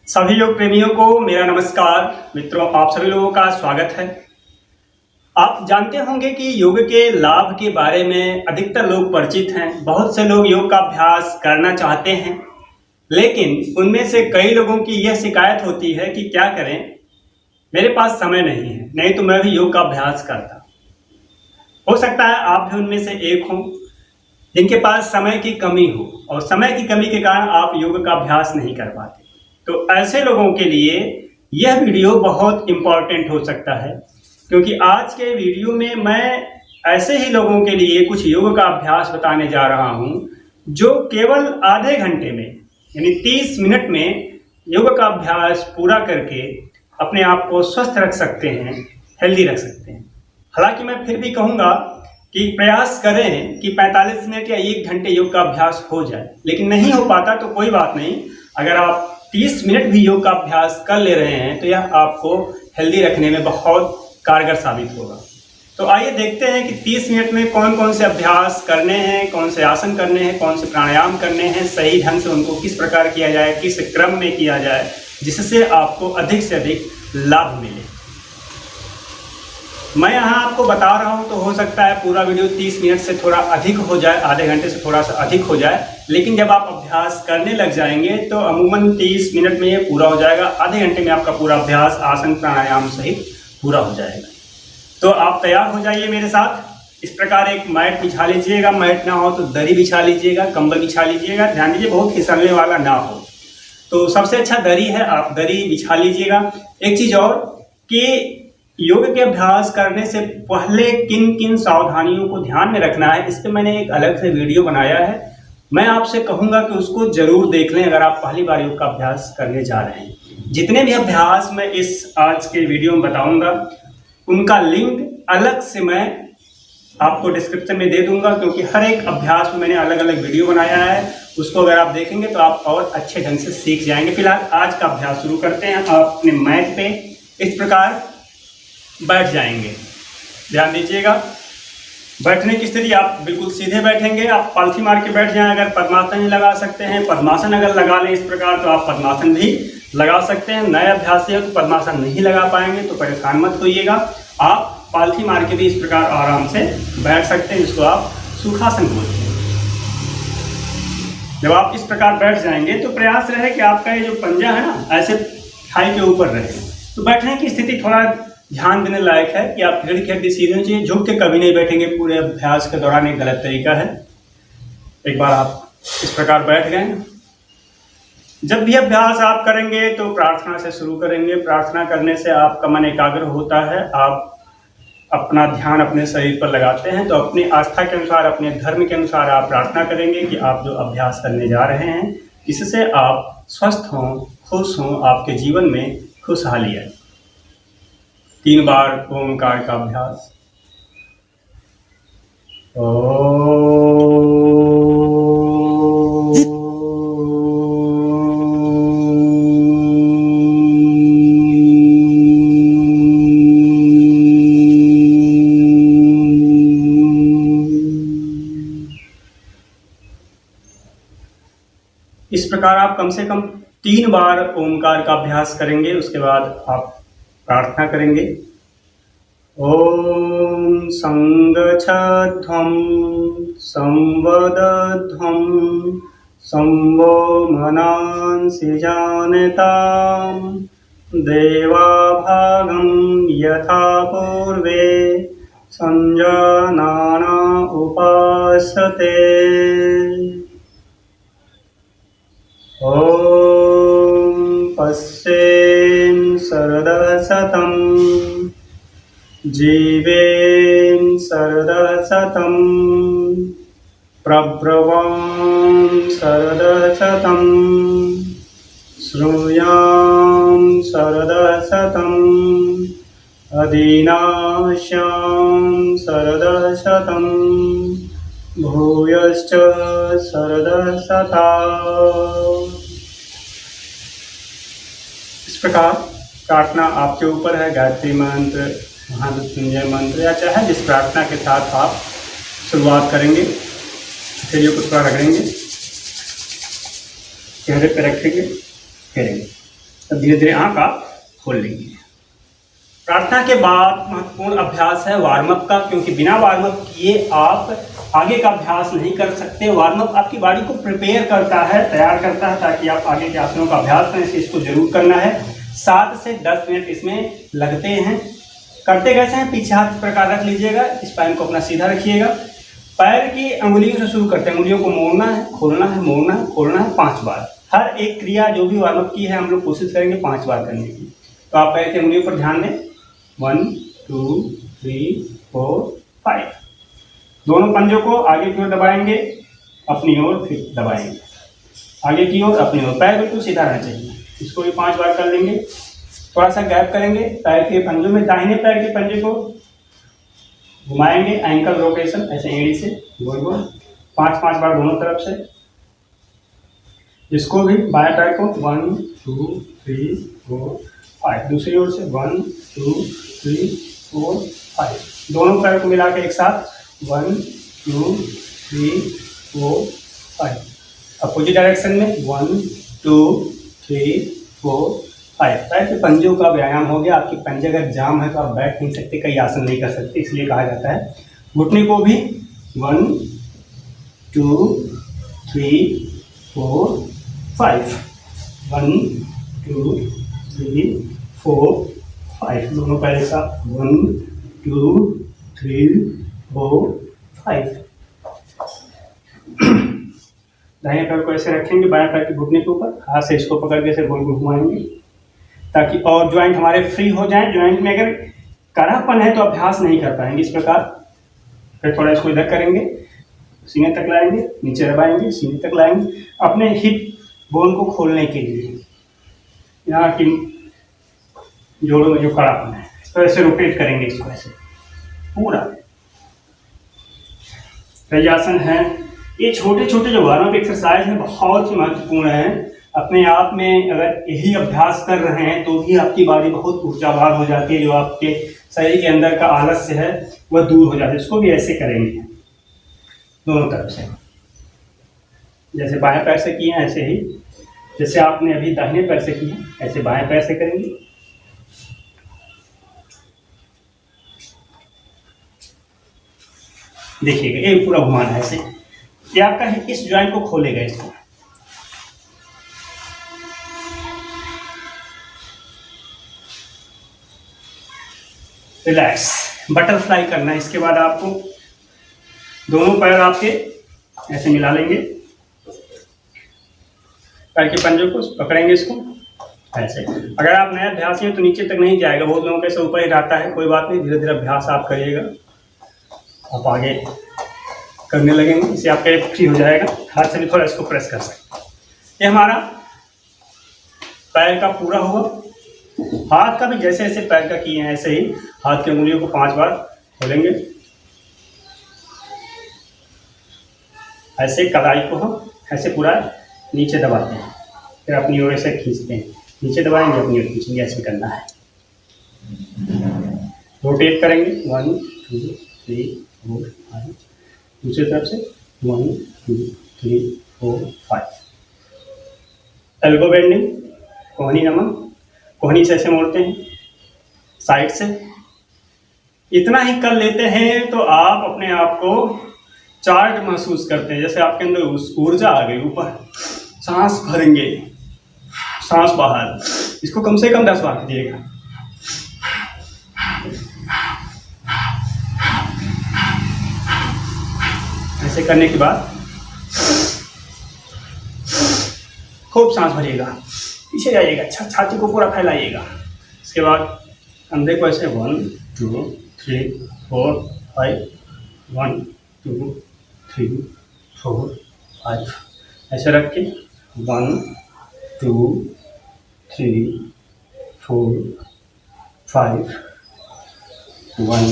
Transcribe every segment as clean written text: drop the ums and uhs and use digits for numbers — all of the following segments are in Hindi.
सभी योग प्रेमियों को मेरा नमस्कार। मित्रों, आप सभी लोगों का स्वागत है। आप जानते होंगे कि योग के लाभ के बारे में अधिकतर लोग परिचित हैं। बहुत से लोग योग का अभ्यास करना चाहते हैं, लेकिन उनमें से कई लोगों की यह शिकायत होती है कि क्या करें, मेरे पास समय नहीं है, नहीं तो मैं भी योग का अभ्यास करता। हो सकता है आप भी उनमें से एक हों जिनके पास समय की कमी हो और समय की कमी के कारण आप योग का अभ्यास नहीं कर पाते। तो ऐसे लोगों के लिए यह वीडियो बहुत इम्पॉर्टेंट हो सकता है, क्योंकि आज के वीडियो में मैं ऐसे ही लोगों के लिए कुछ योग का अभ्यास बताने जा रहा हूं जो केवल आधे घंटे में यानी 30 मिनट में योग का अभ्यास पूरा करके अपने आप को स्वस्थ रख सकते हैं, हेल्दी रख सकते हैं। हालांकि मैं फिर भी कहूँगा कि प्रयास करें कि 45 मिनट या 1 घंटे योग का अभ्यास हो जाए, लेकिन नहीं हो पाता तो कोई बात नहीं। अगर आप 30 मिनट भी योग का अभ्यास कर ले रहे हैं तो यह आपको हेल्दी रखने में बहुत कारगर साबित होगा। तो आइए देखते हैं कि 30 मिनट में कौन कौन से अभ्यास करने हैं, कौन से आसन करने हैं, कौन से प्राणायाम करने हैं, सही ढंग से उनको किस प्रकार किया जाए, किस क्रम में किया जाए, जिससे आपको अधिक से अधिक लाभ मिले। मैं यहाँ आपको बता रहा हूँ तो हो सकता है पूरा वीडियो 30 मिनट से थोड़ा अधिक हो जाए, आधे घंटे से थोड़ा सा अधिक हो जाए, लेकिन जब आप अभ्यास करने लग जाएंगे तो अमूमन 30 मिनट में ये पूरा हो जाएगा। आधे घंटे में आपका पूरा अभ्यास आसन प्राणायाम सहित पूरा हो जाएगा। तो आप तैयार हो जाइए मेरे साथ। इस प्रकार एक मैट बिछा लीजिएगा, मैट ना हो तो दरी बिछा लीजिएगा, कंबल बिछा लीजिएगा। ध्यान दीजिए बहुत फिसलने वाला ना हो, तो सबसे अच्छा दरी है, आप दरी बिछा लीजिएगा। एक चीज़ और कि योग के अभ्यास करने से पहले किन किन सावधानियों को ध्यान में रखना है, इस पर मैंने एक अलग से वीडियो बनाया है। मैं आपसे कहूँगा कि उसको जरूर देख लें अगर आप पहली बार योग का अभ्यास करने जा रहे हैं। जितने भी अभ्यास मैं इस आज के वीडियो में बताऊँगा उनका लिंक अलग से मैं आपको डिस्क्रिप्शन में दे दूंगा, क्योंकि हर एक अभ्यास में मैंने अलग अलग वीडियो बनाया है। उसको अगर आप देखेंगे तो आप और अच्छे ढंग से सीख जाएंगे। फिलहाल आज का अभ्यास शुरू करते हैं। आप अपने मैट पे इस प्रकार बैठ जाएंगे। ध्यान दीजिएगा, बैठने की स्थिति आप बिल्कुल सीधे बैठेंगे। आप पालथी मार के बैठ जाएं। अगर पद्मासन ही लगा सकते हैं, पद्मासन अगर लगा लें इस प्रकार, तो आप पद्मासन भी लगा सकते हैं। नए अभ्यासी है तो पद्मासन नहीं लगा पाएंगे तो परेशान मत होइएगा। आप पालथी मार के भी इस प्रकार आराम से बैठ सकते हैं, जिसको आप सुखासन बोलते हैं। जब आप इस प्रकार बैठ जाएंगे तो प्रयास रहे कि आपका ये जो पंजा है ना ऐसे थाई के ऊपर रहे। तो बैठने की स्थिति थोड़ा ध्यान देने लायक है कि आप रीढ़ की हड्डी सीधी होनी चाहिए। झुक के कभी नहीं बैठेंगे पूरे अभ्यास के दौरान, एक गलत तरीका है। एक बार आप इस प्रकार बैठ गए। जब भी अभ्यास आप करेंगे तो प्रार्थना से शुरू करेंगे। प्रार्थना करने से आपका मन एकाग्र होता है, आप अपना ध्यान अपने शरीर पर लगाते हैं। तो अपनी आस्था के अनुसार, अपने धर्म के अनुसार आप प्रार्थना करेंगे कि आप जो अभ्यास करने जा रहे हैं इससे आप स्वस्थ हों, खुश हों, आपके जीवन में खुशहाली आए। 3 बार ओंकार का अभ्यास। इस प्रकार आप कम से कम 3 बार ओंकार का अभ्यास करेंगे। उसके बाद आप प्रार्थना करेंगे। ओम संगच्छध्वं संवदध्वं संवो मनांसि जानतां देवाभागं यथा पूर्वे संजानाना उपासते। ओम पश्येन शरदः शतं जीवेन शरदः शतं प्रब्रवां शरदः शतं श्रूयां शरदः शतं अदीनाश्यां शरदः शतं भूयश्च शरदः शतं। इस प्रकार प्रार्थना आपके ऊपर है। गायत्री मंत्र, महामृत्युंजय मंत्र या चाहे जिस प्रार्थना के साथ आप शुरुआत करेंगे। शरीर को थोड़ा रगड़ेंगे, चेहरे पे रखेंगे, फेरेंगे। तब धीरे धीरे आँख आप खोल लेंगे। प्रार्थना के बाद महत्वपूर्ण अभ्यास है वार्म अप का, क्योंकि बिना वार्म अप किए आप आगे का अभ्यास नहीं कर सकते। वार्म अप आपकी बॉडी को प्रिपेयर करता है, तैयार करता है, ताकि आप आगे के आसनों का अभ्यास करें। इसको जरूर करना है। 7 से 10 मिनट इसमें लगते हैं। करते कैसे हैं? पीछे हाथ इस प्रकार रख लीजिएगा, स्पाइन को अपना सीधा रखिएगा, पैर की अंगुलियों से शुरू करते हैं। अंगुलियों को मोड़ना है, खोलना है, मोड़ना है, खोलना है 5 बार। हर एक क्रिया जो भी वार्म अप की है हम लोग कोशिश करेंगे 5 बार करने की। तो आप पैर की अंगुलियों पर ध्यान दें। 1 2 3 4 5। दोनों पंजों को आगे की ओर दबाएंगे, अपनी ओर फिर दबाएंगे, आगे की ओर, अपनी ओर। पैर बिल्कुल सीधा रहना चाहिए। इसको भी 5 बार कर लेंगे। थोड़ा सा गैप करेंगे पैर के पंजों में। दाहिने पैर के पंजे को घुमाएंगे, एंकल रोटेशन, ऐसे एड़ी से गोल गोल 5-5 बार दोनों तरफ से। इसको भी बाएं पैर को 1 2 3 4 5। दूसरी ओर से 1 2 3 4 5। दोनों पैर को मिला के एक साथ 1 2 3 4 5। अपोजिट डायरेक्शन में 1 2 3 4 5। पैर के पंजों का व्यायाम हो गया। आपके पंजे अगर जाम है तो आप बैठ नहीं सकते, कई आसन नहीं कर सकते, इसलिए कहा जाता है। घुटने को भी 1 2 3 4 5। 1 2 3 4 5। दोनों पैर का 1 2 3 4 5। दाहिने पैर को ऐसे रखेंगे बाएं पैर के घुटने के ऊपर, हाथ से इसको पकड़ के ऐसे गोल गोल घुमाएंगे, ताकि और ज्वाइंट हमारे फ्री हो जाएं। ज्वाइंट में अगर कड़ापन है तो अभ्यास नहीं कर पाएंगे इस प्रकार। फिर थोड़ा इसको इधर करेंगे, सीने तक लाएंगे, नीचे दबाएंगे, सीने तक लाएंगे, अपने हिप बोन को खोलने के लिए। यहाँ की जोड़ों में जो कड़ापन है, तो ऐसे रोटेट करेंगे इसको ऐसे पूरा। कई आसन है। ये छोटे छोटे जो वार्म अप एक्सरसाइज हैं बहुत ही महत्वपूर्ण हैं। अपने आप में अगर यही अभ्यास कर रहे हैं तो भी आपकी बॉडी बहुत ऊर्जावान हो जाती है। जो आपके शरीर के अंदर का आलस्य है वह दूर हो जाता है। इसको भी ऐसे करेंगे दोनों तरफ से, जैसे बाएं पैर से किए ऐसे ही, जैसे आपने अभी दाहिने पैर से किए ऐसे बाएं पैर से करेंगे। देखिएगा एक पूरा घुमाना है ऐसे, ये आपका इस ज्वाइंट को खोलेगा। इसको रिलैक्स, बटरफ्लाई करना है। इसके बाद आपको दोनों पैर आपके ऐसे मिला लेंगे, पैर के पंजों को पकड़ेंगे इसको ऐसे। अगर आप नया अभ्यासी हैं तो नीचे तक नहीं जाएगा, बहुत लोगों के से ऊपर ही रहता है। कोई बात नहीं, धीरे धीरे अभ्यास आप करिएगा, आप आगे करने लगेंगे, इससे आपका एक फ्री हो जाएगा। हाथ से भी थोड़ा इसको प्रेस कर सकते हैं। ये हमारा पैर का पूरा होगा। हाथ का भी जैसे जैसे पैर का किए हैं ऐसे ही हाथ की उंगलियों को 5 बार खोलेंगे, ऐसे कलाई को हम ऐसे पूरा नीचे दबाते हैं, फिर अपनी ओर से खींचते हैं, नीचे दबाएंगे, अपनी ओर खींचेंगे, ऐसे करना है। रोटेट करेंगे 1 2 3 4 5। दूसरी तरफ से 1 2 3 4 5। एल्बो बेंडिंग, कोहनी नमन, कोहनी से ऐसे मोड़ते हैं साइड से। इतना ही कर लेते हैं तो आप अपने आप को चार्ज महसूस करते हैं, जैसे आपके अंदर ऊर्जा आ गई। ऊपर सांस भरेंगे, सांस बाहर। इसको कम से कम 10 बार कीजिएगा। ऐसे करने के बाद खूब सांस भरिएगा, पीछे जाइएगा, छाती को पूरा फैलाइएगा। इसके बाद कंधे को ऐसे 1 2 3 4 5 1 2 3 4 5 ऐसे रख के 1 2 3 4 5 1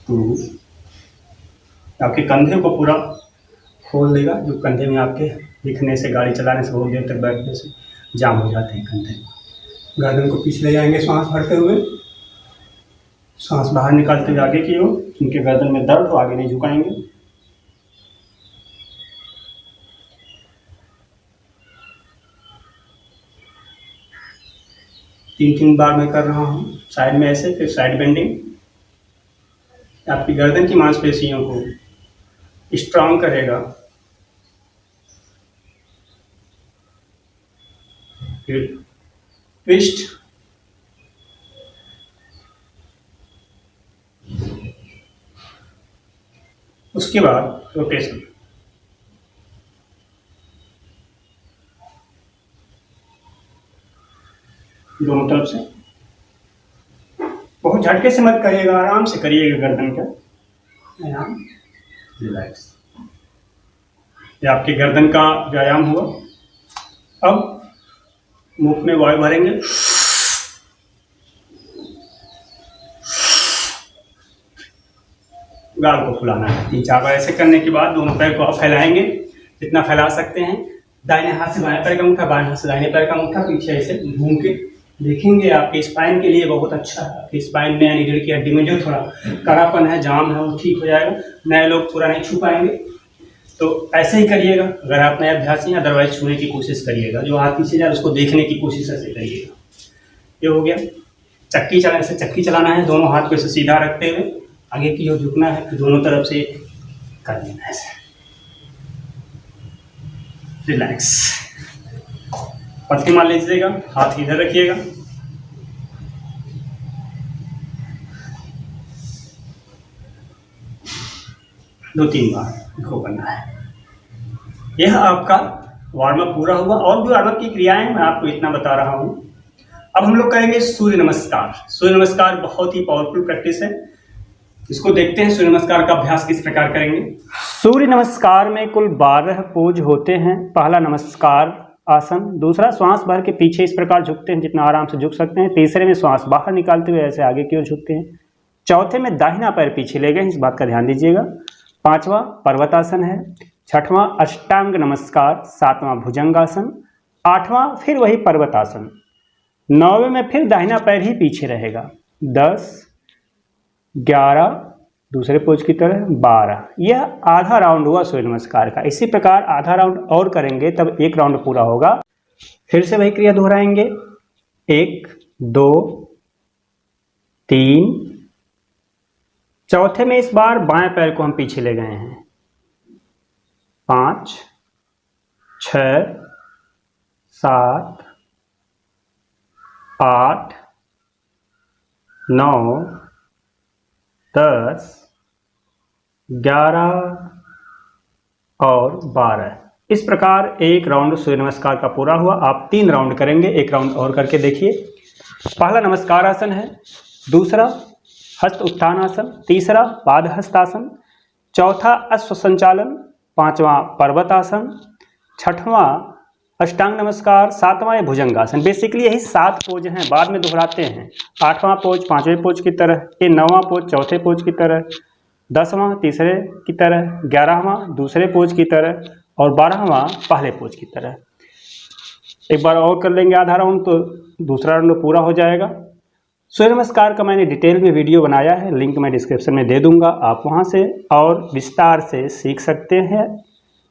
2। आपके कंधे को पूरा खोल देगा, जो कंधे में आपके लिखने से, गाड़ी चलाने से, बहुत देर तक बैठने से जाम हो जाते हैं कंधे। गर्दन को पीछे ले जाएंगे सांस भरते हुए, सांस बाहर निकालते हुए आगे की ओर, क्योंकि गर्दन में दर्द तो आगे नहीं झुकाएंगे। 3 बार मैं कर रहा हूँ साइड में ऐसे, फिर साइड बेंडिंग। आपकी गर्दन की मांसपेशियों को स्ट्रांग करेगा। फिर ट्विस्ट, उसके बाद रोटेशन। दोनों तरफ से बहुत झटके से मत करिएगा, आराम से करिएगा गर्दन का, आराम, रिलैक्स। ये आपके गर्दन का व्यायाम हुआ। अब मुंह में वायु भरेंगे, गाल को फुलाना है। 3-4 बार ऐसे करने के बाद दोनों पैर को आप फैलाएंगे, जितना फैला सकते हैं। दाहिने हाथ से बाएं पैर का अंगूठा, बाएं हाथ से दाहिने पैर का अंगूठा, पीछे ऐसे घूम के देखेंगे। आपके स्पाइन के लिए बहुत अच्छा है। आपकी स्पाइन में यानी रीढ़ की हड्डी में जो थोड़ा कड़ापन है, जाम है, वो ठीक हो जाएगा। नए लोग थोड़ा नहीं छू पाएंगे, तो ऐसे ही करिएगा अगर आप नए अभ्यासी हैं। अदरवाइज छूने की कोशिश करिएगा, जो हाथ पीछे जाए उसको देखने की कोशिश ऐसे करिएगा। ये हो गया। चक्की चलाने से चक्की चलाना है, दोनों हाथ को ऐसे सीधा रखते हुए आगे की ओर झुकना है, फिर दोनों तरफ से कर लेना है ऐसे। रिलैक्स, पट्टी मार लीजिएगा, हाथ इधर रखिएगा। दो 3 बार इसको करना है। यह आपका वार्म अप पूरा हुआ। और भी वार्म अप की क्रियाएं मैं आपको इतना बता रहा हूं। अब हम लोग करेंगे सूर्य नमस्कार। सूर्य नमस्कार बहुत ही पावरफुल प्रैक्टिस है। इसको देखते हैं सूर्य नमस्कार का अभ्यास किस प्रकार करेंगे। सूर्य नमस्कार में कुल 12 पोज होते हैं। पहला नमस्कार आसन, दूसरा श्वास भर के पीछे इस प्रकार झुकते हैं जितना आराम से झुक सकते हैं। तीसरे में श्वास बाहर निकालते हुए ऐसे आगे की ओर झुकते हैं। चौथे में दाहिना पैर पीछे ले गए, इस बात का ध्यान दीजिएगा। 5वां पर्वतासन है। 6वां अष्टांग नमस्कार। 7वां भुजंगासन। 8वां फिर वही पर्वतासन। 9वें में फिर दाहिना पैर ही पीछे रहेगा। 10, 11 दूसरे पोज की तरह, 12। यह आधा राउंड हुआ सूर्य नमस्कार का। इसी प्रकार आधा राउंड और करेंगे तब 1 राउंड पूरा होगा। फिर से वही क्रिया दोहराएंगे। 1, 2, 3। चौथे में इस बार बाएं पैर को हम पीछे ले गए हैं। 5, 6, 7, 8, 9, 10, 11 और 12। इस प्रकार 1 राउंड सूर्य नमस्कार का पूरा हुआ। आप 3 राउंड करेंगे, 1 राउंड और करके देखिए। पहला नमस्कार आसन है, दूसरा हस्त उत्थान आसन, तीसरा पाद हस्तासन, चौथा अश्व संचालन, 5वां पर्वतासन, 6वां अष्टांग नमस्कार, 7वां भुजंगासन। बेसिकली यही 7 पोज हैं, बाद में दोहराते हैं। 8वां पोज 5वें पोज की तरह, ये 9वां पोज चौथे पोज की तरह, 10वां तीसरे की तरह, 11वां दूसरे पोज की तरह और 12वां पहले पोज की तरह। एक बार और कर लेंगे आधा राउंड तो दूसरा राउंड पूरा हो जाएगा। सूर्य नमस्कार का मैंने डिटेल में वीडियो बनाया है, लिंक मैं डिस्क्रिप्शन में दे दूंगा, आप वहां से और विस्तार से सीख सकते हैं।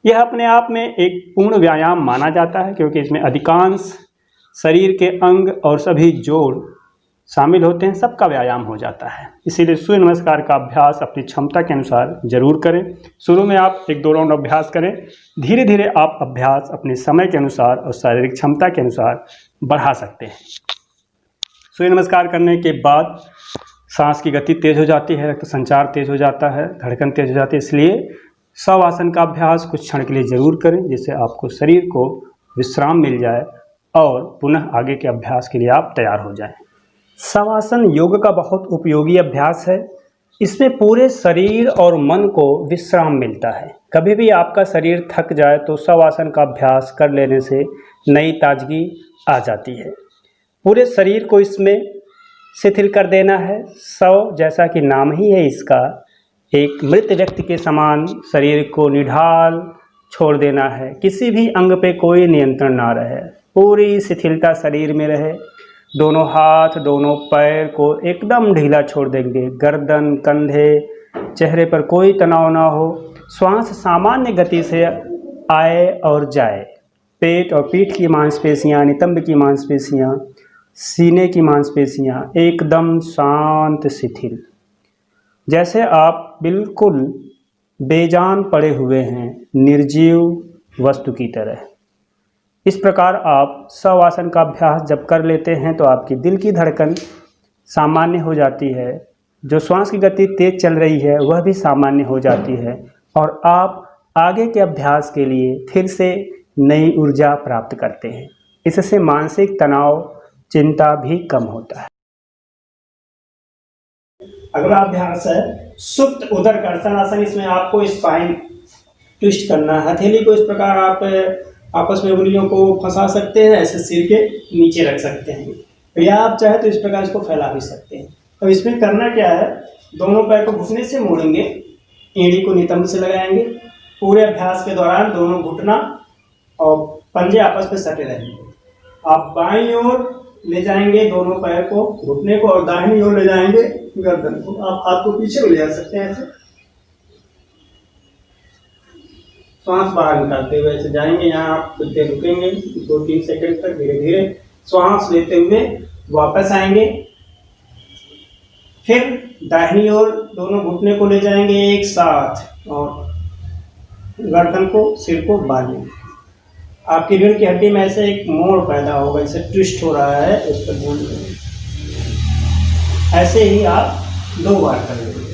यह अपने आप में एक पूर्ण व्यायाम माना जाता है क्योंकि इसमें अधिकांश शरीर के अंग और सभी जोड़ शामिल होते हैं, सबका व्यायाम हो जाता है। इसीलिए सूर्य नमस्कार का अभ्यास अपनी क्षमता के अनुसार जरूर करें। शुरू में आप 1-2 राउंड अभ्यास करें, धीरे धीरे आप अभ्यास अपने समय के अनुसार और शारीरिक क्षमता के अनुसार बढ़ा सकते हैं। सूर्य नमस्कार करने के बाद सांस की गति तेज हो जाती है, रक्त संचार तेज हो जाता है, धड़कन तेज हो जाती है। इसलिए शवासन का अभ्यास कुछ क्षण के लिए जरूर करें जिससे आपको शरीर को विश्राम मिल जाए और पुनः आगे के अभ्यास के लिए आप तैयार हो जाएं। शवासन योग का बहुत उपयोगी अभ्यास है। इसमें पूरे शरीर और मन को विश्राम मिलता है। कभी भी आपका शरीर थक जाए तो शवासन का अभ्यास कर लेने से नई ताजगी आ जाती है। पूरे शरीर को इसमें शिथिल कर देना है। शव जैसा कि नाम ही है इसका, एक मृत व्यक्ति के समान शरीर को निढाल छोड़ देना है। किसी भी अंग पे कोई नियंत्रण ना रहे, पूरी शिथिलता शरीर में रहे। दोनों हाथ दोनों पैर को एकदम ढीला छोड़ देंगे। गर्दन, कंधे, चेहरे पर कोई तनाव ना हो। श्वास सामान्य गति से आए और जाए। पेट और पीठ की मांसपेशियां, नितंब की मांसपेशियां सीने की मांसपेशियां एकदम शांत शिथिल, जैसे आप बिल्कुल बेजान पड़े हुए हैं, निर्जीव वस्तु की तरह। इस प्रकार आप शवासन का अभ्यास जब कर लेते हैं तो आपकी दिल की धड़कन सामान्य हो जाती है, जो श्वास की गति तेज चल रही है वह भी सामान्य हो जाती है और आप आगे के अभ्यास के लिए फिर से नई ऊर्जा प्राप्त करते हैं। इससे मानसिक तनाव, चिंता भी कम होता है। अगला अभ्यास है सुप्त उदर कर्षण आसन। इसमें आपको स्पाइन ट्विस्ट करना है। हथेली को इस प्रकार आप आपस में उंगलियों को फंसा सकते हैं, ऐसे सिर के नीचे रख सकते हैं, या आप चाहे तो इस प्रकार इसको फैला भी सकते हैं। अब इसमें करना क्या है, दोनों पैर को घुटने से मोड़ेंगे, एड़ी को नितंब से लगाएंगे। पूरे अभ्यास के दौरान दोनों घुटना और पंजे आपस में सटे रहेंगे। आप बाईं ओर ले जाएंगे दोनों पैर को, घुटने को, और दाहिनी ओर ले जाएंगे गर्दन को। आप हाथ को पीछे ले जा सकते हैं, ऐसे श्वास बाहर निकालते हुए ऐसे जाएंगे। यहाँ आप कुछ देर रुकेंगे, 2-3 सेकंड तक धीरे धीरे श्वास लेते हुए वापस आएंगे। फिर दाहिनी ओर दोनों घुटने को ले जाएंगे एक साथ और गर्दन को, सिर को बांधेंगे। आपकी रीढ़ की हड्डी में ऐसे एक मोड़ पैदा होगा, जैसे ट्विस्ट हो रहा है, उस पर ध्यान देंगे। ऐसे ही आप 2 बार कर लेंगे।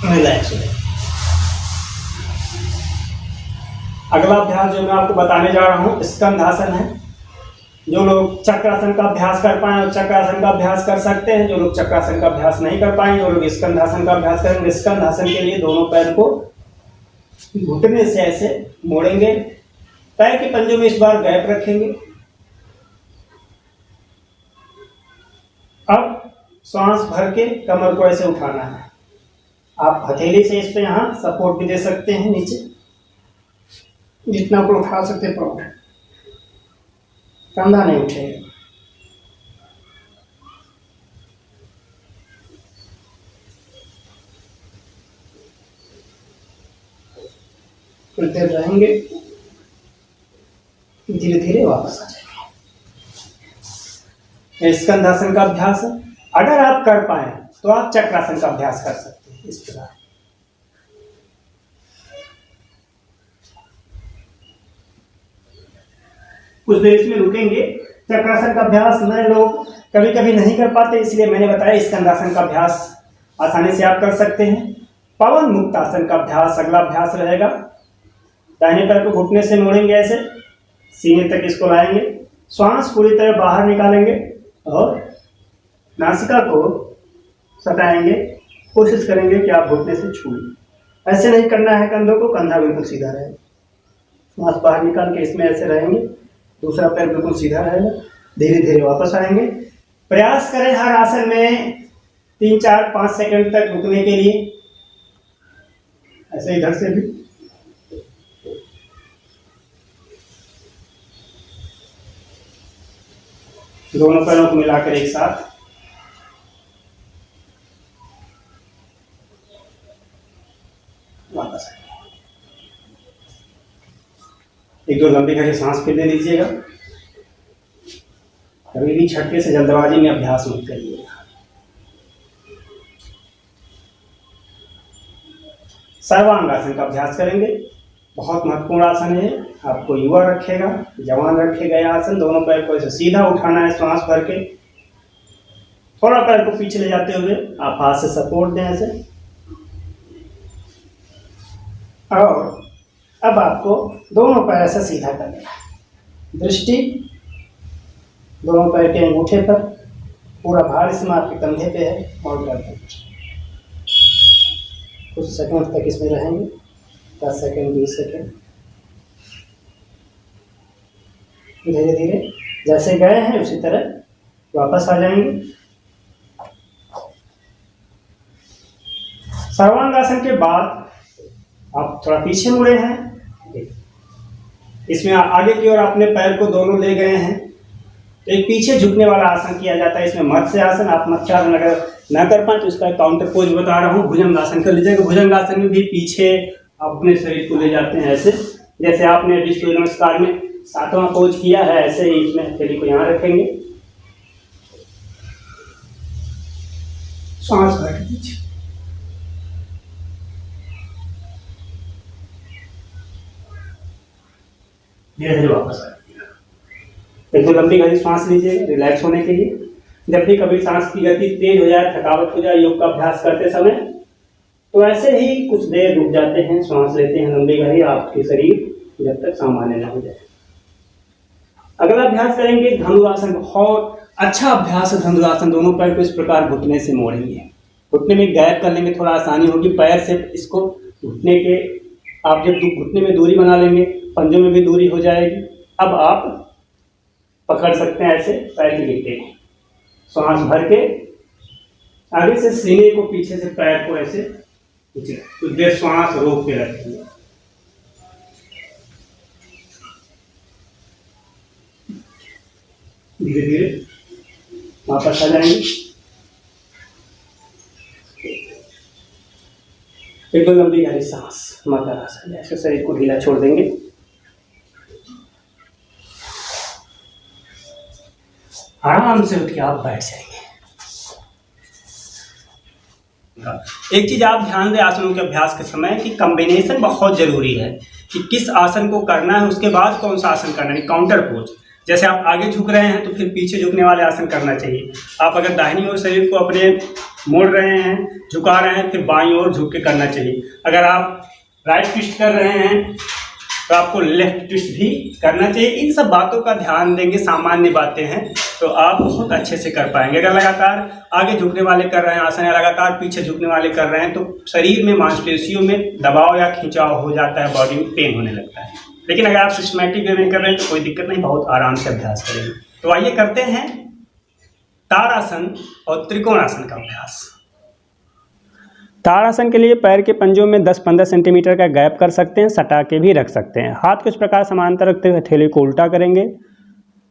रिलैक्स हो जाए। अगला अभ्यास जो मैं आपको बताने जा रहा हूँ स्कंधासन है। जो लोग चक्रासन का अभ्यास कर पाए चक्रासन का अभ्यास कर सकते हैं, जो लोग चक्रासन का अभ्यास नहीं कर पाएंगे वो लोग स्कंधासन का अभ्यास करेंगे। स्कंधासन के लिए दोनों पैर को घुटने से ऐसे मोड़ेंगे, पैर के पंजों में इस बार गैप रखेंगे। अब सांस भर के कमर को ऐसे उठाना है। आप हथेली से इस पे यहाँ सपोर्ट भी दे सकते हैं, नीचे जितना को उठा सकते हैं पर कंधा नहीं उठेगा। कुछ देर रहेंगे, धीरे धीरे वापस आ जाएंगे। स्कंधासन का अभ्यास है। अगर आप कर पाए तो आप चक्रासन का अभ्यास कर सकते हैं इस प्रकार। कुछ देर इसमें रुकेंगे। चक्रासन का अभ्यास नए लोग कभी कभी नहीं कर पाते, इसलिए मैंने बताया स्कंधासन का अभ्यास आसानी से आप कर सकते हैं। पवन मुक्तासन का अभ्यास अगला अभ्यास रहेगा। दाहिने पैर को घुटने से मोड़ेंगे, ऐसे सीने तक इसको लाएंगे, श्वास पूरी तरह बाहर निकालेंगे और नासिका को सटाएंगे। कोशिश करेंगे कि आप घुटने से छूएं। ऐसे नहीं करना है कंधों को, कंधा बिल्कुल सीधा रहेगा। श्वास बाहर निकाल के इसमें ऐसे रहेंगे, दूसरा पैर बिल्कुल सीधा रहेगा। धीरे धीरे वापस आएंगे। प्रयास करें हर आसन में 3, 4, 5 सेकंड तक रुकने के लिए। ऐसे इधर से भी दोनों पैरों को मिलाकर एक साथ वापस आएंगे। 1-2 लंबी करके सांस फिर ले लीजिएगा। कभी भी झटके से जल्दबाजी में अभ्यास मत करिएगा। सर्वांगासन का अभ्यास करेंगे। बहुत महत्वपूर्ण आसन है। आपको युवा रखेगा, जवान रखेगा। यह आसन दोनों पैर को ऐसे सीधा उठाना है, श्वास भर के। थोड़ा पैर को पीछे ले जाते हुए आप हाथ से सपोर्ट दें ऐसे। और अब आपको दोनों पैर ऐसे सीधा करना है। दृष्टि दोनों पैर के अंगूठे पर, पूरा भार इसमें आपके कंधे पे है और गर्दन। कुछ सेकंड तक इसमें रहेंगे, 10 सेकंड, 20 सेकंड। धीरे धीरे जैसे गए हैं उसी तरह वापस आ जाएंगे। सर्वांगासन के बाद आप थोड़ा पीछे मुड़े हैं। इसमें आगे की ओर अपने पैर को दोनों ले गए हैं, तो एक पीछे झुकने वाला आसन किया जाता है। इसमें मत्स्य आसन। आप मत्स्य आसन अगर ना कर पाए तो इसका काउंटर पोज बता रहा हूँ, भुजंगासन कर लीजिएगा। भुजंगासन में भी पीछे आप अपने शरीर को ले जाते हैं, ऐसे जैसे आपने विश्व नमस्कार में 7वां पोज किया है, ऐसे ही इसमें हथेली को यहाँ रखेंगे, सांस बैठ दीजिए। धीरे धीरे वापस आइए। एक दो लंबी गहरी सांस लीजिए रिलैक्स होने के लिए। जब भी कभी सांस की गति तेज हो जाए, थकावट हो जाए योग का अभ्यास करते समय, तो ऐसे ही कुछ देर रुक जाते हैं, सांस लेते हैं लंबी गहरी, आपके शरीर जब तक सामान्य न हो जाए। अगला अभ्यास करेंगे धनुरासन। बहुत अच्छा अभ्यास है धनुरासन। दोनों पैर को इस प्रकार घुटने से मोड़ेंगे, घुटने में गैप कर लेंगे, थोड़ा आसानी होगी। पैर से इसको घुटने के, आप जब घुटने में दूरी बना लेंगे, पंजों में भी दूरी हो जाएगी। अब आप पकड़ सकते हैं ऐसे पैर के गिट्टे को, सांस भर के आगे से सीने को, पीछे से पैर को ऐसे कुछ देर सांस रोक के रखेंगे। धीरे धीरे वापस आ जाएंगे। एक बार लंबी गहरी सांस, मकरासन, ऐसे शरीर को ढीला छोड़ देंगे। आराम से उठ के आप बैठ जाएंगे। एक चीज आप ध्यान दें आसनों के अभ्यास के समय कि कॉम्बिनेशन बहुत जरूरी है कि किस आसन को करना है, उसके बाद कौन सा आसन करना है। काउंटर पोज, जैसे आप आगे झुक रहे हैं तो फिर पीछे झुकने वाले आसन करना चाहिए। आप अगर दाहिनी ओर शरीर को अपने मोड़ रहे हैं, झुका रहे हैं, फिर बाईं ओर झुक के करना चाहिए। अगर आप राइट ट्विस्ट कर रहे हैं तो आपको लेफ्ट ट्विस्ट भी करना चाहिए। इन सब बातों का ध्यान देंगे, सामान्य बातें हैं, तो आप बहुत अच्छे से कर पाएंगे। अगर लगातार आगे झुकने वाले कर रहे हैं आसन, या लगातार पीछे झुकने वाले कर रहे हैं, तो शरीर में मांसपेशियों में दबाव या खिंचाव हो जाता है, बॉडी में पेन होने लगता है। लेकिन अगर आप सिस्टमैटिक वे में कर रहे हैं तो कोई दिक्कत नहीं, बहुत आराम से अभ्यास करेंगे। तो आइए करते हैं ताड़ासन और त्रिकोणासन का अभ्यास। ताड़ासन के लिए पैर के पंजों में 10-15 सेंटीमीटर का गैप कर सकते हैं, सटा के भी रख सकते हैं। हाथ को इस प्रकार समांतर रखते हुए हथेली को उल्टा करेंगे,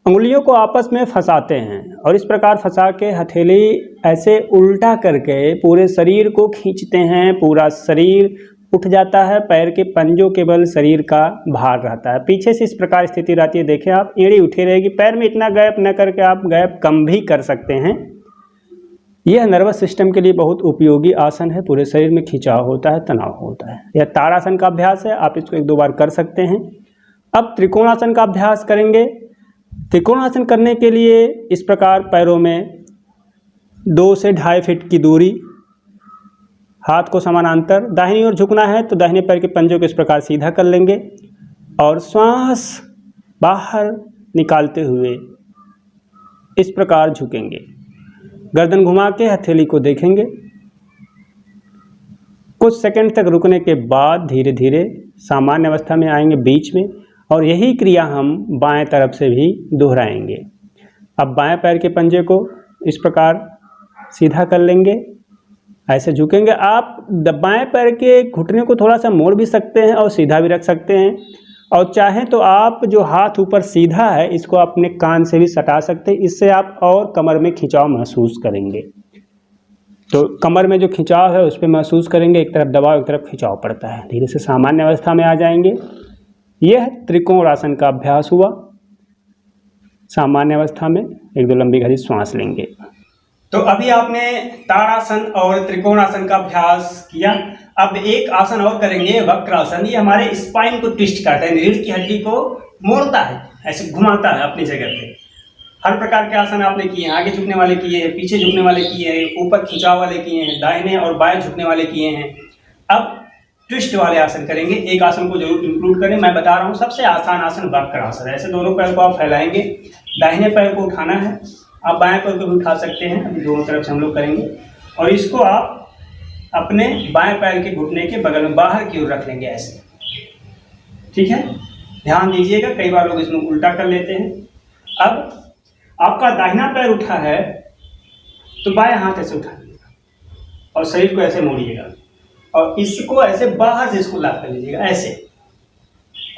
उंगलियों को आपस में फंसाते हैं और इस प्रकार फंसा के हथेली ऐसे उल्टा करके पूरे शरीर को खींचते हैं। पूरा शरीर उठ जाता है, पैर के पंजों के बल शरीर का भार रहता है। पीछे से इस प्रकार स्थिति रहती है, देखें आप, एड़ी उठी रहेगी। पैर में इतना गैप न करके आप गैप कम भी कर सकते हैं। यह नर्वस सिस्टम के लिए बहुत उपयोगी आसन है। पूरे शरीर में खिंचाव होता है, तनाव होता है। यह ताड़ासन का अभ्यास है, आप इसको 1-2 बार कर सकते हैं। अब त्रिकोणासन का अभ्यास करेंगे। त्रिकोणासन करने के लिए इस प्रकार पैरों में 2 से 2.5 फीट की दूरी, हाथ को समानांतर, दाहिनी ओर झुकना है तो दाहिने पैर के पंजों को इस प्रकार सीधा कर लेंगे और श्वास बाहर निकालते हुए इस प्रकार झुकेंगे। गर्दन घुमा के हथेली को देखेंगे। कुछ सेकंड तक रुकने के बाद धीरे धीरे सामान्य अवस्था में आएंगे बीच में, और यही क्रिया हम बाएं तरफ से भी दोहराएंगे। अब बाएं पैर के पंजे को इस प्रकार सीधा कर लेंगे, ऐसे झुकेंगे। आप बाएं पैर के घुटने को थोड़ा सा मोड़ भी सकते हैं और सीधा भी रख सकते हैं, और चाहें तो आप जो हाथ ऊपर सीधा है इसको अपने कान से भी सटा सकते हैं। इससे आप और कमर में खिंचाव महसूस करेंगे। तो कमर में जो खिंचाव है उस पर महसूस करेंगे, एक तरफ दबाव एक तरफ खिंचाव पड़ता है। धीरे से सामान्य अवस्था में आ जाएंगे। यह त्रिकोणासन का अभ्यास हुआ। सामान्य अवस्था में 1-2 लंबी गहरी सांस लेंगे। तो अभी आपने ताड़ासन और त्रिकोणासन का अभ्यास किया। अब एक आसन और करेंगे, वक्रासन। ये हमारे स्पाइन को ट्विस्ट करता है, रीढ़ की हड्डी को मोड़ता है, ऐसे घुमाता है अपनी जगह पे। हर प्रकार के आसन आपने किए हैं, आगे झुकने वाले किए हैं, पीछे झुकने वाले किए हैं, ऊपर खिंचाव वाले किए हैं, दाहिने और बाएं झुकने वाले किए हैं। अब ट्विस्ट वाले आसन करेंगे। एक आसन को जरूर इंक्लूड करें, मैं बता रहा हूँ। सबसे आसान आसन वक्रासन है। ऐसे दोनों पैर को आप फैलाएंगे, दाहिने पैर को उठाना है, आप बाएं पैर को भी उठा सकते हैं। अभी दोनों तरफ से हम लोग करेंगे और इसको आप अपने बाएं पैर के घुटने के बगल में बाहर की ओर रख लेंगे ऐसे। ठीक है, ध्यान दीजिएगा, कई बार लोग इसमें उल्टा कर लेते हैं। अब आपका दाहिना पैर उठा है तो बाएं हाथ ऐसे उठाइएगा और शरीर को ऐसे मोड़िएगा और इसको ऐसे बाहर से इसको लॉक कर लीजिएगा ऐसे।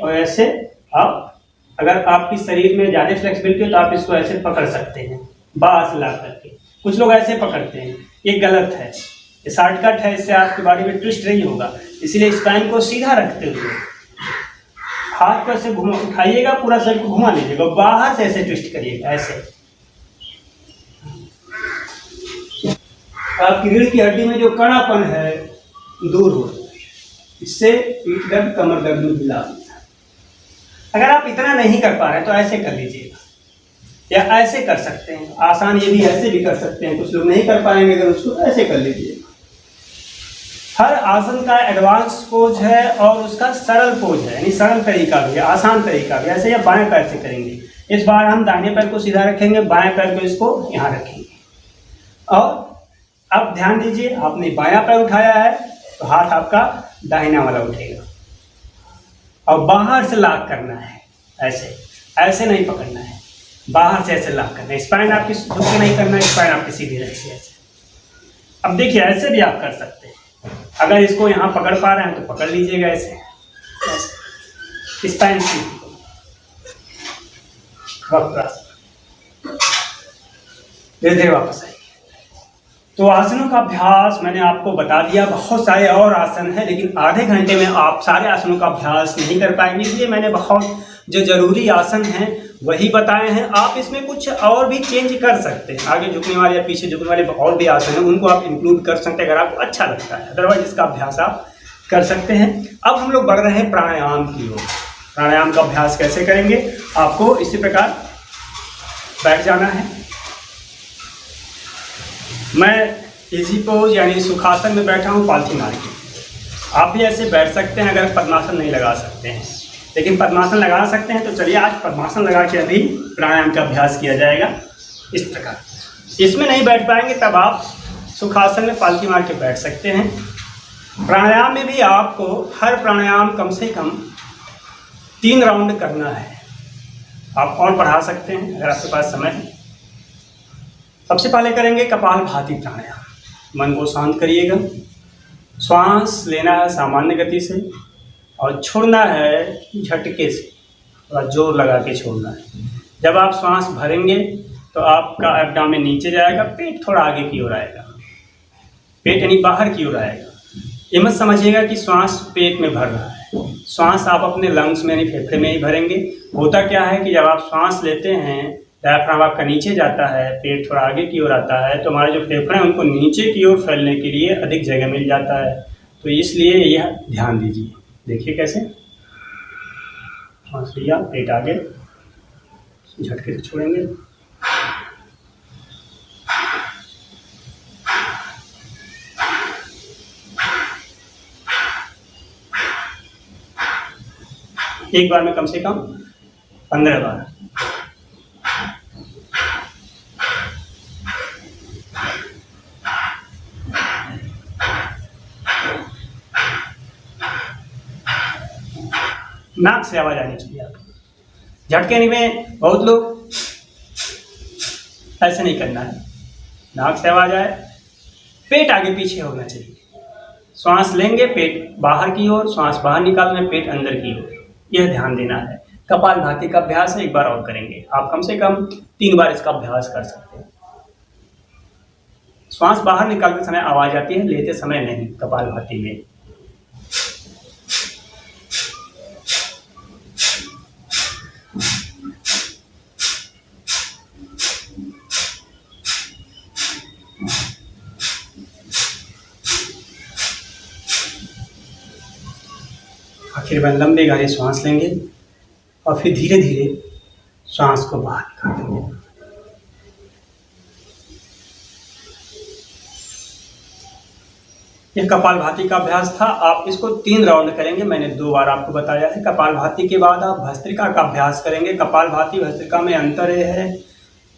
और ऐसे आप, अगर आपकी शरीर में ज़्यादा फ्लेक्सिबिलिटी हो तो आप इसको ऐसे पकड़ सकते हैं बाहर से लॉक करके। कुछ लोग ऐसे पकड़ते हैं, ये गलत है, ये शॉर्टकट है, इससे आपकी बॉडी में ट्विस्ट नहीं होगा। इसीलिए स्पाइन को सीधा रखते हुए हाथ को ऐसे घुमा उठाइएगा, पूरा शरीर को घुमा लीजिएगा, बाहर से ऐसे ट्विस्ट करिएगा, ऐसे आपकी रीढ़ की हड्डी में जो कड़ापन है दूर हो जाए। इससे पीठ दर्द, कमर दर्द में भी लाभ मिलता है। अगर आप इतना नहीं कर पा रहे हैं तो ऐसे कर लीजिएगा, या ऐसे कर सकते हैं, आसान ये भी ऐसे भी कर सकते हैं। कुछ लोग नहीं कर पाएंगे अगर उसको ऐसे कर लीजिएगा। हर आसन का एडवांस पोज है और उसका सरल पोज है, यानी सरल तरीका भी है, आसान तरीका भी। ऐसे या बाएं पैर से करेंगे। इस बार हम दाहिने पैर को सीधा रखेंगे, बाएं पैर को इसको यहाँ रखेंगे। और अब ध्यान दीजिए, आपने बायां पैर उठाया है तो हाथ आपका दाहिना वाला उठेगा और बाहर से लॉक करना है। ऐसे ऐसे नहीं पकड़ना है, बाहर से ऐसे लॉक करना है। स्पाइन आपकी झुक के नहीं करना है, स्पाइन आपकी सीधी रहेगी ऐसे। अब देखिए, ऐसे भी आप कर सकते हैं। अगर इसको यहाँ पकड़ पा रहे हैं तो पकड़ लीजिएगा ऐसे, स्पाइन सीधी, धीरे धीरे वापस आइए। तो आसनों का अभ्यास मैंने आपको बता दिया। बहुत सारे और आसन हैं, लेकिन आधे घंटे में आप सारे आसनों का अभ्यास नहीं कर पाएंगे, इसलिए मैंने बहुत जो जरूरी आसन हैं वही बताए हैं। आप इसमें कुछ और भी चेंज कर सकते हैं, आगे झुकने वाले या पीछे झुकने वाले और भी आसन हैं, उनको आप इंक्लूड कर सकते हैं अगर आपको अच्छा लगता है। अदरवाइज इसका अभ्यास आप कर सकते हैं। अब हम लोग बढ़ रहे हैं प्राणायाम की ओर। प्राणायाम का अभ्यास कैसे करेंगे? आपको इसी प्रकार बैठ जाना है। मैं इजी पोज यानी सुखासन में बैठा हूँ पालथी मार के। आप भी ऐसे बैठ सकते हैं अगर पद्मासन नहीं लगा सकते हैं, लेकिन पद्मासन लगा सकते हैं तो चलिए आज पद्मासन लगा के अभी प्राणायाम का अभ्यास किया जाएगा। इस प्रकार इसमें नहीं बैठ पाएंगे तब आप सुखासन में पालथी मार के बैठ सकते हैं। प्राणायाम में भी आपको हर प्राणायाम कम से कम 3 राउंड करना है। आप और बढ़ा सकते हैं अगर आपके पास समय है। सबसे पहले करेंगे कपालभाति प्राणायाम। मन को शांत करिएगा, श्वास लेना है सामान्य गति से और छोड़ना है झटके से, थोड़ा जोर लगा के छोड़ना है। जब आप श्वास भरेंगे तो आपका एब्डोमेन नीचे जाएगा, पेट थोड़ा आगे की ओर आएगा, पेट यानी बाहर की ओर आएगा। ये मत समझिएगा कि श्वास पेट में भर रहा है, श्वास आप अपने लंग्स में यानी फेफड़े में ही भरेंगे। होता क्या है कि जब आप श्वास लेते हैं डायफ्राम आपका नीचे जाता है, पेट थोड़ा आगे की ओर आता है, तो हमारे जो फेफड़े हैं उनको नीचे की ओर फैलने के लिए अधिक जगह मिल जाता है। तो इसलिए यह ध्यान दीजिए। देखिए कैसे सांस लिया, पेट आगे, झटके से छोड़ेंगे। एक बार में कम से कम 15 बार। नाक से आवाज आनी चाहिए आपको। झटके में बहुत लोग ऐसे नहीं करना है, नाक से आवाज आए, पेट आगे पीछे होना चाहिए। श्वास लेंगे पेट बाहर की ओर, श्वास बाहर निकालना पेट अंदर की ओर, यह ध्यान देना है। कपालभाति का अभ्यास है, एक बार और करेंगे। आप कम से कम 3 बार इसका अभ्यास कर सकते हैं। श्वास बाहर निकालते समय आवाज आती है, लेते समय नहीं। कपालभाति में आखिर में लंबे गहरे श्वास लेंगे और फिर धीरे धीरे श्वास को बाहर निकालेंगे। यह कपालभाति का अभ्यास था। आप इसको 3 राउंड करेंगे, मैंने 2 बार आपको बताया है। कपालभाति के बाद आप भस्त्रिका का अभ्यास करेंगे। कपालभाति भस्त्रिका में अंतर यह है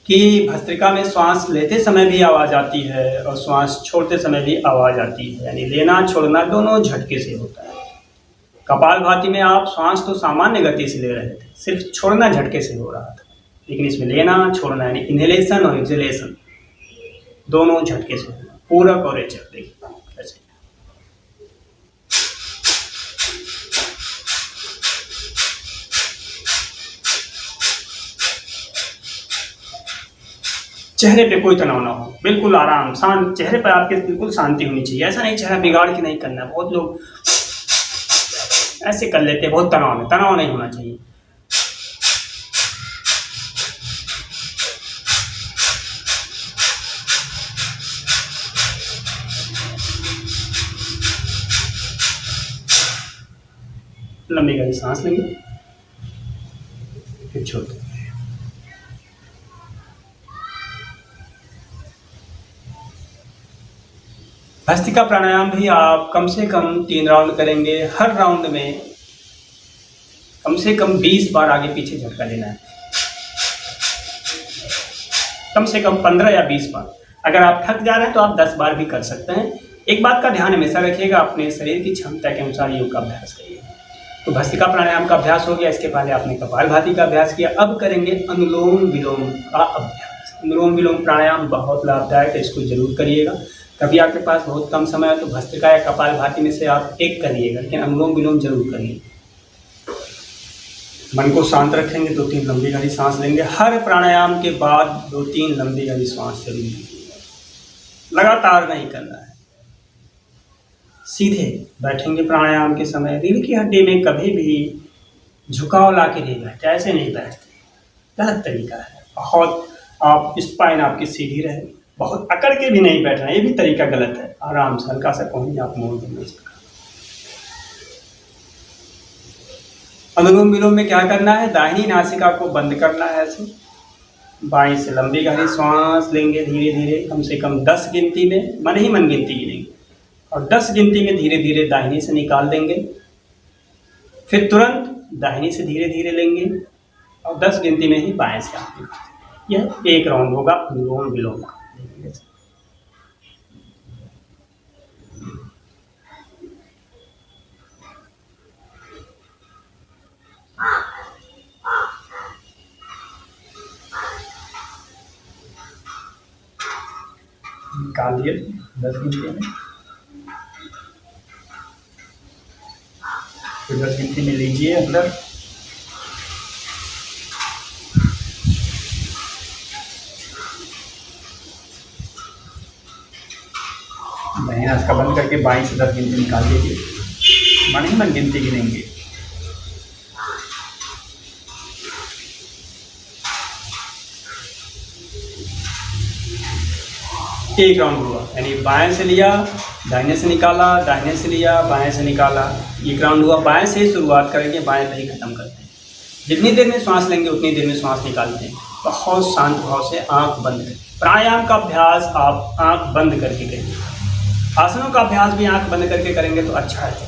कि भस्त्रिका में श्वास लेते समय भी आवाज आती है और श्वास छोड़ते समय भी आवाज आती है, यानी लेना छोड़ना दोनों झटके से होता है। कपालभाति में आप श्वास तो सामान्य गति से ले रहे थे, सिर्फ छोड़ना झटके से हो रहा था, लेकिन इसमें लेना छोड़ना यानी इनहेलेशन और एक्सहेलेशन दोनों झटके से होगा। पूरक और रेचक देखिए ऐसे। चेहरे पे कोई तनाव ना हो, बिल्कुल आराम शांत, चेहरे पर आपके बिल्कुल शांति होनी चाहिए। ऐसा नहीं चेहरा बिगाड़ के नहीं करना है। बहुत लोग ऐसे कर लेते हैं, बहुत तनाव में, तनाव नहीं होना चाहिए। लंबी गहरी सांस लेंगे, फिर छोड़ देंगे। भस्त्रिका प्राणायाम भी आप कम से कम 3 राउंड करेंगे। हर राउंड में कम से कम 20 बार आगे पीछे झटका लेना है, कम से कम 15 या 20 बार। अगर आप थक जा रहे हैं तो आप 10 बार भी कर सकते हैं। एक बात का ध्यान हमेशा रखिएगा, अपने शरीर की क्षमता के अनुसार योग का अभ्यास करिए। तो भस्त्रिका प्राणायाम का अभ्यास हो गया, इसके पहले आपने कपालभाति का अभ्यास किया। अब करेंगे अनुलोम विलोम का अभ्यास। अनुलोम विलोम प्राणायाम बहुत लाभदायक है, इसको जरूर करिएगा। कभी आपके पास बहुत कम समय है तो भस्त्रिका या कपालभाति में से आप एक करिएगा, लेकिन अनुलोम विलोम जरूर करिए। मन को शांत रखेंगे, 2-3 लंबी गहरी सांस लेंगे। हर प्राणायाम के बाद 2-3 लंबी गहरी सांस जरूर लीजिएगा, लगातार नहीं करना है। सीधे बैठेंगे प्राणायाम के समय, रीढ़ की हड्डी में कभी भी झुकाव ला के नहीं बैठते, ऐसे नहीं बैठते, गलत तरीका है। बहुत आप स्पाइन आपकी सीधी रहे, बहुत अकड़ के भी नहीं बैठना, ये भी तरीका गलत है। आराम से हल्का सा कोहनी आप मोड़ देंगे। अनुलोम विलोम में क्या करना है, दाहिनी नासिका को बंद करना है ऐसे, बाईं से लंबी गहरी सांस लेंगे धीरे धीरे, कम से कम 10 गिनती में, मन ही मन गिनती गिनेंगे, और 10 गिनती में धीरे धीरे दाहिनी से निकाल देंगे। फिर तुरंत दाहिनी से धीरे धीरे लेंगे और 10 गिनती में ही बाएं से आप निकाल देंगे। यह एक राउंड होगा अनुलोम विलोम का। निकाल दिए 10 गिनती में, फिर 10 गिनती में लीजिए अंदर, दाहिनी नासिका बंद करके बाईं से 10 गिनती निकाल दीजिए, मन ही मन गिनती गिनेंगे। एक राउंड हुआ, यानी बाएं से लिया, दाहिने से निकाला, दाहिने से लिया, बाएं से निकाला, एक राउंड हुआ। बाएं से ही शुरुआत करेंगे, बाएं पे ही खत्म करते हैं। जितनी देर में सांस लेंगे उतनी देर में सांस निकालते हैं। बहुत शांत भाव से आंख बंद करें। प्राणायाम का अभ्यास आप आंख बंद करके करिए। आसनों का अभ्यास भी आंख बंद करके करेंगे तो अच्छा है।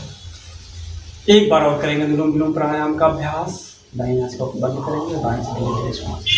एक बार और करेंगे अनुलोम विलोम प्राणायाम का अभ्यास। दाहिनी नासिका को बंद करेंगे, बाएं से धीरे धीरे सांस।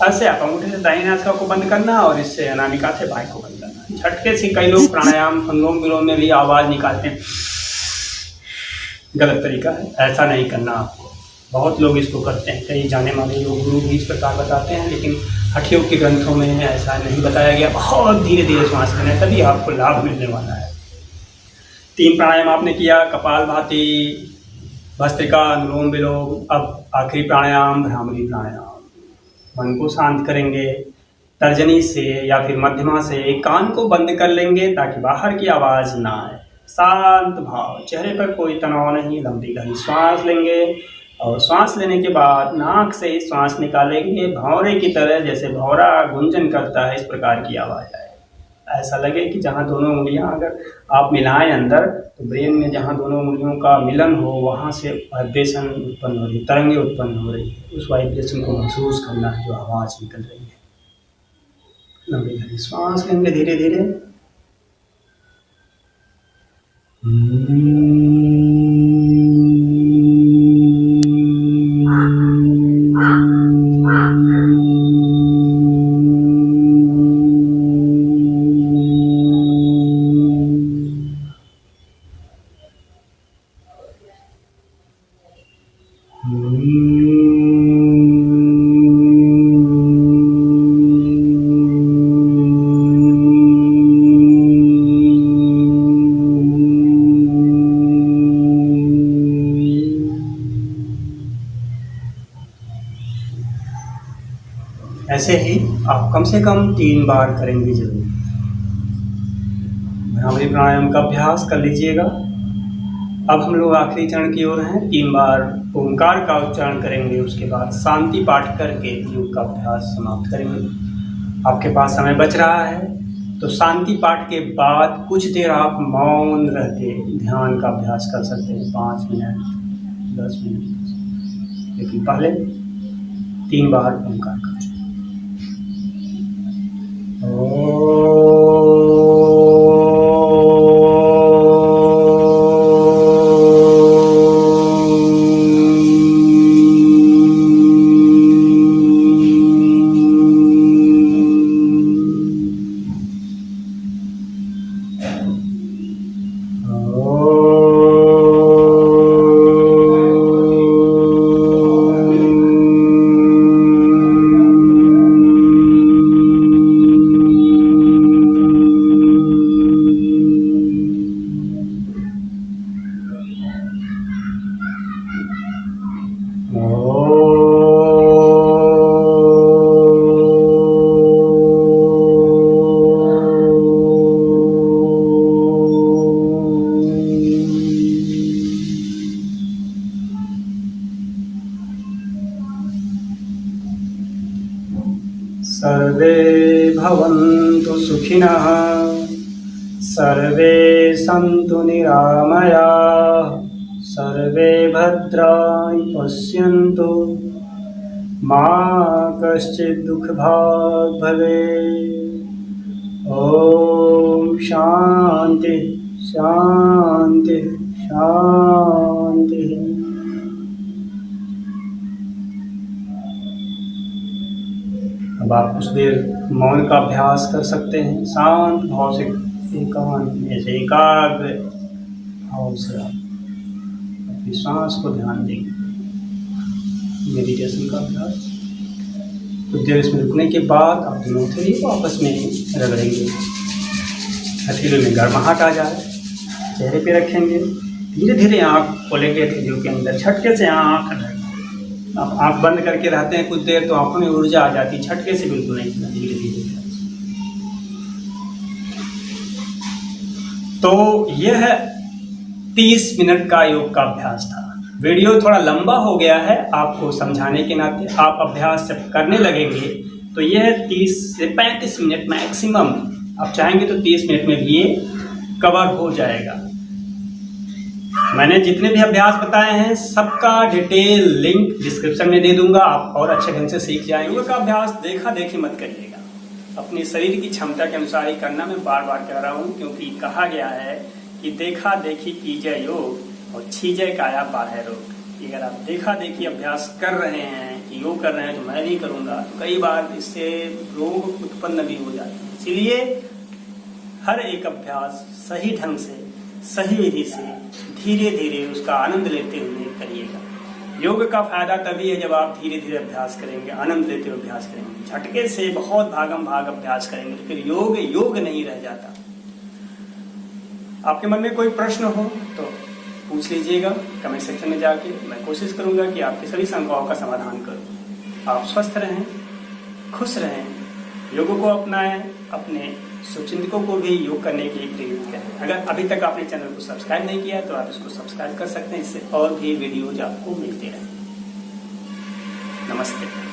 ऐसे आप अंगूठे से दाहिनी नासिका को बंद करना और इससे अनामिका से बाएं को बंद करना। झटके से कई लोग प्राणायाम अनुलोम विलोम में भी आवाज निकालते हैं, गलत तरीका है, ऐसा नहीं करना आपको। बहुत लोग इसको करते हैं, कई जाने माने लोग, गुरु भी इस प्रकार बताते हैं, लेकिन हठ योग के ग्रंथों में ऐसा नहीं बताया गया। बहुत धीरे धीरे सांस लेना है, तभी आपको लाभ मिलने वाला है। 3 प्राणायाम आपने किया, कपालभाति, भस्त्रिका, अनुलोम विलोम। अब आखिरी प्राणायाम भ्रामरी प्राणायाम। मन को शांत करेंगे, तर्जनी से या फिर मध्यमा से कान को बंद कर लेंगे ताकि बाहर की आवाज़ ना आए। शांत भाव, चेहरे पर कोई तनाव नहीं। लंबी गहरी सांस लेंगे और सांस लेने के बाद नाक से ही सांस निकालेंगे, भौरे की तरह, जैसे भौरा गुंजन करता है, इस प्रकार की आवाज़ आए। ऐसा लगे कि जहाँ दोनों उंगलियाँ अगर आप मिलाएं अंदर, तो ब्रेन में जहाँ दोनों उंगलियों का मिलन हो, वहाँ से वाइब्रेशन उत्पन्न हो रही है, तरंगें उत्पन्न हो रही है। उस वाइब्रेशन को महसूस करना है, जो आवाज़ निकल रही है। लंबी गहरी सांस लेंगे धीरे धीरे। ऐसे ही आप कम से कम 3 बार करेंगे जरूर। भ्रामरी प्राणायाम का अभ्यास कर लीजिएगा। अब हम लोग आखिरी चरण की ओर हैं। 3 बार ओंकार का उच्चारण करेंगे, उसके बाद शांति पाठ करके योग का अभ्यास समाप्त करेंगे। आपके पास समय बच रहा है तो शांति पाठ के बाद कुछ देर आप मौन रह के ध्यान का अभ्यास कर सकते हैं, 5 मिनट 10 मिनट। लेकिन पहले 3 बार ओंकार का उच्चारण। सर्वे भवन्तु सुखिनः, सर्वे सन्तु निरामयाः, सर्वे भद्राणि पश्यन्तु, मा कश्चित् दुःखभाग् भवेत्। ॐ शान्ति शान्ति शान्तिः। अब आप कुछ देर मौन का अभ्यास कर सकते हैं। शांत भाव से एकाग्र भाव से आप अपनी सांस को ध्यान देंगे। मेडिटेशन का अभ्यास। कुछ देर इसमें रुकने के बाद आप दोनों हथेली को आपस में रगड़ेंगे। हथेली में गर्माहट आ जाए, चेहरे पे रखेंगे। धीरे धीरे आँख खोलेंगे हथेलियों के अंदर। झटके से आँख आप आँख बंद करके रहते हैं कुछ देर तो आँखों में ऊर्जा आ जाती है। झटके से बिल्कुल नहीं, धीरे धीरे। तो यह 30 मिनट का योग का अभ्यास था। वीडियो थोड़ा लंबा हो गया है आपको समझाने के नाते। आप अभ्यास जब करने लगेंगे तो यह 30 से 35 मिनट मैक्सिमम, आप चाहेंगे तो 30 मिनट में भी ये कवर हो जाएगा। मैंने जितने भी अभ्यास बताए हैं सबका डिटेल लिंक डिस्क्रिप्शन में दे दूंगा। आप और अच्छे ढंग से सीख जाएंगे। योग का अभ्यास देखा देखी मत करिएगा, अपने शरीर की क्षमता के अनुसार ही करना। मैं बार बार कह रहा हूँ क्योंकि कहा गया है कि देखा देखी कीजय योग और छीजय काया बाह्य रोग। अगर आप देखा देखी अभ्यास कर रहे हैं कि योग कर रहे हैं तो मैं भी करूंगा, कई बार इससे रोग उत्पन्न भी हो जाते हैं। इसलिए हर एक अभ्यास सही ढंग से, सही विधि से, धीरे धीरे उसका आनंद लेते हुए करिएगा। योग का फायदा तभी है जब आप धीरे धीरे अभ्यास करेंगे, आनंद लेते हुए अभ्यास करेंगे। झटके से बहुत भागम भाग अभ्यास करेंगे तो फिर योग योग नहीं रह जाता। आपके मन में कोई प्रश्न हो तो पूछ लीजिएगा कमेंट सेक्शन में जाके। मैं कोशिश करूंगा कि आपकी सभी शंकाओं का समाधान करूं। आप स्वस्थ रहें, खुश रहें, योग को अपनाएं, अपने शुभचिंतकों को भी योग करने के लिए प्रेरित करें। अगर अभी तक आपने चैनल को सब्सक्राइब नहीं किया तो आप इसको सब्सक्राइब कर सकते हैं। इससे और भी वीडियोज आपको मिलते रहें। नमस्ते।